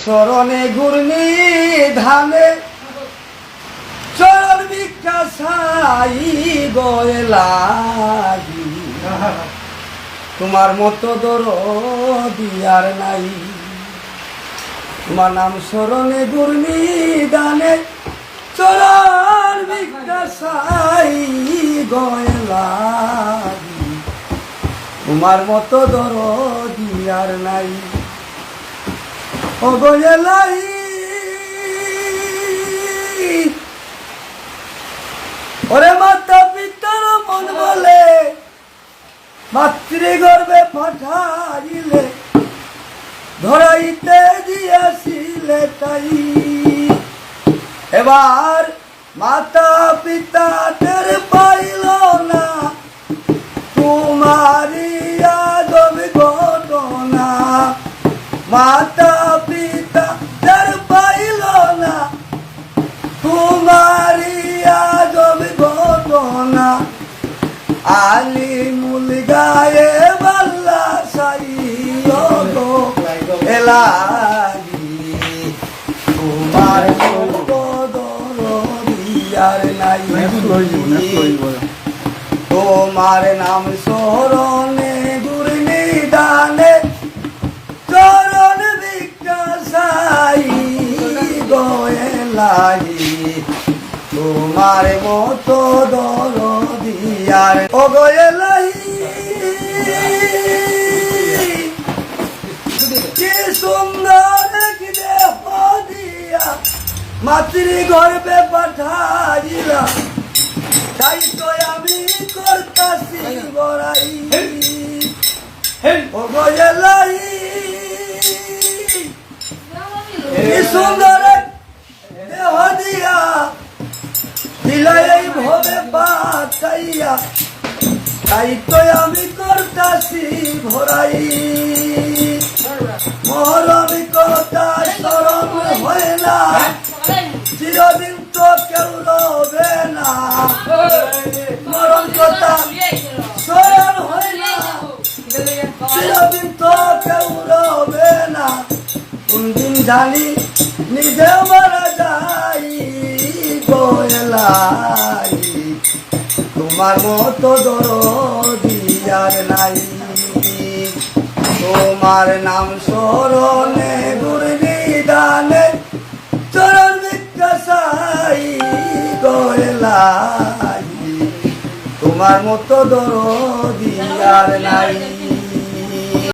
শরণে ঘূর্ণি ধানে চরণ ভিক্ষা ছাই গয়লাগি তোমার মতো দরদি আর নাই। তোমার নাম শরণে ঘূর্ণি ধানে চরণ ভিক্ষা ছাই গয়লাগি তোমার মতো দরদি আর নাই। ও গয়লাই ওরে মাতা পিতার মন বলে মাতৃগর্ভে পাঠাইলে ধরাইতে দিয়াছিলে তাই। এবার মাতা পিতা টের পাইল না তোমারি আজব ঘটনা। মাতা পিতা টের পাইল না তোমারি আজব ঘটনা। আলিমুল গায়ে বাল্লা সাই এলাগি তোমার আর নাই। তোমার নাম শরণে ঘূর্ণি ধানে চরণ ভিক্ষা ছাই গয়লাগি তোমার মতো দরদি আর ও গয়লাই। কি সুন্দর কি দেহ দিয়া মাতৃগর্ভে পাঠাইলা তাই তো আমি করতাছি বড়াই। ও গয়লাই কি সুন্দর দেহ দিয়া দিলাই এই ভবে পাঠাইয়া তাই তো আমি করতাছি ভরাই। মহরমি কথা স্মরণ হয় না চিরদিন তো কেউ রবে না। মরণ কথা স্মরণ হয় না চিরদিন তো কেউ রবে না। কোনদিন জানি নিজে মারা যাই গয়লাই তোমার মতো দরদি আর নাই। তোমার নাম শরণে ঘূর্ণি ধানে চরণ ভিক্ষা ছাই গয়লাগি তোমার মতো দরদি আর নাই।